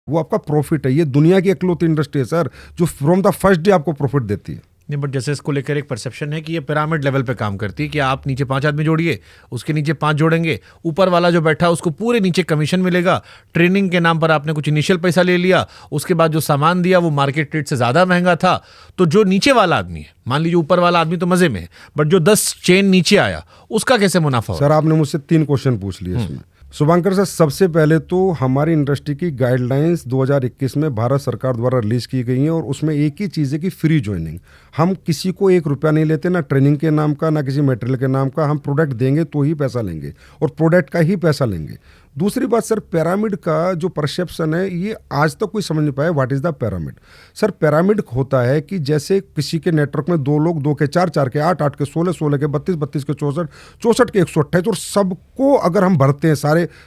वो आपका प्रॉफिट है। ये दुनिया की इकलौती इंडस्ट्री है सर जो फ्रॉम द फर्स्ट डे आपको प्रॉफिट देती है। नहीं, बट जैसे इसको लेकर एक परसेप्शन है कि ये पिरामिड लेवल पे काम करती है कि आप नीचे 5 आदमी जोड़िए, उसके नीचे 5 जोड़ेंगे, ऊपर वाला जो बैठा है उसको पूरे नीचे कमीशन मिलेगा। ट्रेनिंग के नाम पर आपने कुछ इनिशियल पैसा ले लिया, उसके बाद जो सामान दिया वो मार्केट रेट से ज़्यादा महंगा था, तो जो नीचे वाला आदमी है, मान लीजिए ऊपर वाला आदमी तो मज़े में है, बट जो 10 चेन नीचे आया उसका कैसे मुनाफा हो? सर आपने मुझसे 3 क्वेश्चन पूछ लिए इसमें। शुभांकर सर, सबसे पहले तो हमारी इंडस्ट्री की गाइडलाइंस 2021 में भारत सरकार द्वारा रिलीज की गई हैं और उसमें एक ही चीज़ है कि फ्री ज्वाइनिंग। हम किसी को 1 रुपया नहीं लेते, ना ट्रेनिंग के नाम का ना किसी मटेरियल के नाम का। हम प्रोडक्ट देंगे तो ही पैसा लेंगे और प्रोडक्ट का ही पैसा लेंगे। दूसरी बात सर, पिरामिड का जो परसेप्शन है ये आज तक कोई समझ नहीं पाया what is the pyramid. Sir pyramid होता है कि जैसे किसी के नेटवर्क में 2 लोग 2 के 4, 4 के 8, 8 के 16, 16 के 32, 32 के 64, 64 के 128 और सबको अगर हम भरते हैं,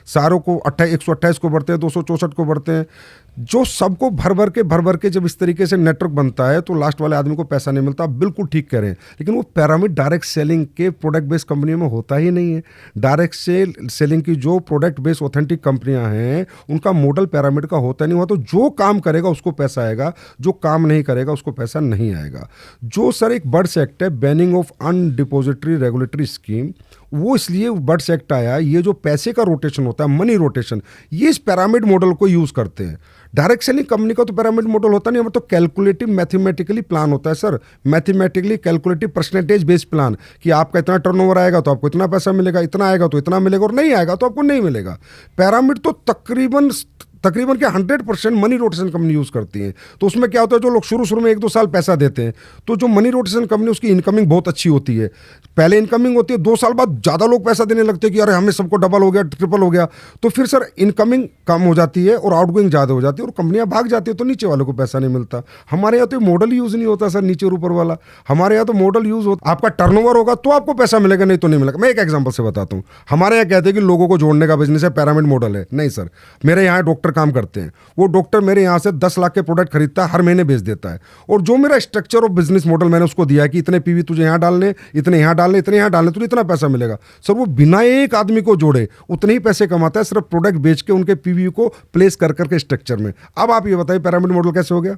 सारों को 128 को भरते हैं, 264 को भरते हैं, जो सबको भर भर के जब इस तरीके से नेटवर्क बनता है तो लास्ट वाले आदमी को पैसा नहीं मिलता। आप बिल्कुल ठीक कह रहे हैं, लेकिन वो पिरामिड डायरेक्ट सेलिंग के प्रोडक्ट बेस्ड कंपनियों में होता ही नहीं है। डायरेक्ट सेलिंग की जो प्रोडक्ट बेस्ड ऑथेंटिक कंपनियां हैं उनका मॉडल पिरामिड का होता नहीं हुआ। तो जो काम करेगा उसको पैसा आएगा, जो काम नहीं करेगा उसको पैसा नहीं आएगा। जो सर एक बर्ड्स एक्ट है, बैनिंग ऑफ अनडिपोजिटरी रेगुलेटरी स्कीम, वो इसलिए बर्ड्स एक्ट आया। ये जो पैसे का रोटेशन होता है, मनी रोटेशन, ये इस पिरामिड मॉडल को यूज करते हैं। डायरेक्ट सेलिंग कंपनी का तो पिरामिड मॉडल होता नहीं, हमें तो कैलकुलेटिव मैथमेटिकली प्लान होता है sir. Mathematically calculative percentage based plan कि आपका इतना टर्नओवर आएगा तो आपको इतना पैसा मिलेगा, इतना आएगा तो इतना मिलेगा और नहीं आएगा तो आपको नहीं मिलेगा। पिरामिड तो तकरीबन के 100% मनी रोटेशन कंपनी यूज़ करती हैं। तो उसमें क्या होता है, जो लोग शुरू में 1-2 साल पैसा देते हैं तो जो मनी रोटेशन कंपनी उसकी इनकमिंग बहुत अच्छी होती है। पहले इनकमिंग होती है, 2 साल बाद ज़्यादा लोग पैसा देने लगते हैं कि अरे हमें सबको डबल हो गया, ट्रिपल हो गया। तो फिर सर इनकमिंग कम हो जाती है और आउटगोइंग ज़्यादा हो जाती है और कंपनियां भाग जाती है, तो नीचे वालों को पैसा नहीं मिलता। हमारे यहाँ तो मॉडल यूज़ नहीं होता सर, नीचे और ऊपर वाला। हमारे यहाँ तो मॉडल यूज़ होता, आपका टर्नओवर होगा तो आपको पैसा मिलेगा, नहीं तो नहीं मिलेगा। मैं एक एग्जाम्पल से बताता हूँ। हमारे यहाँ कहते हैं कि लोगों को जोड़ने का बिजनेस है, पिरामिड मॉडल है। नहीं सर, मेरे यहाँ डॉक्टर काम करते हैं, वो डॉक्टर मेरे यहाँ से 10 लाख के प्रोडक्ट खरीदता है, हर महीने बेच देता है। और जो मेरा स्ट्रक्चर ऑफ बिजनेस मॉडल मैंने उसको दिया है कि इतने पीवी तुझे यहाँ डालने, इतने यहाँ डालने, इतने यहाँ डालने, तुझे इतना पैसा मिलेगा। सर वो बिना एक आदमी को जोड़े उतने ही पैसे कमाता है, सिर्फ प्रोडक्ट बेच के उनके पीवी को प्लेस कर करके स्ट्रक्चर में। अब आप ये बताइए पिरामिड मॉडल कैसे हो गया?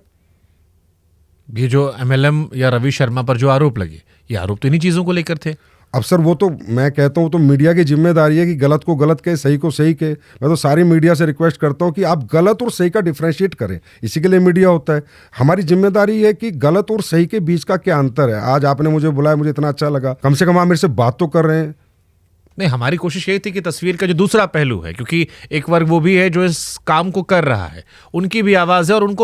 ये जो MLM या रवि शर्मा पर जो आरोप लगे, ये आरोप तो इन्हीं चीज़ों को लेकर थे। अब सर वो तो मैं कहता हूँ तो मीडिया की जिम्मेदारी है कि गलत को गलत कहे, सही को सही कहे। मैं तो सारी मीडिया से रिक्वेस्ट करता हूँ कि आप गलत और सही का डिफरेंशिएट करें, इसी के लिए मीडिया होता है। हमारी जिम्मेदारी है कि गलत और सही के बीच का क्या अंतर है। आज आपने मुझे बुलाया, मुझे इतना अच्छा लगा, कम से कम आप मेरे से बात तो कर रहे हैं। नहीं, हमारी कोशिश यही थी कि तस्वीर का जो दूसरा पहलू है, क्योंकि एक वर्ग वो भी है जो इस काम को कर रहा है, उनकी भी आवाज़ है और उनको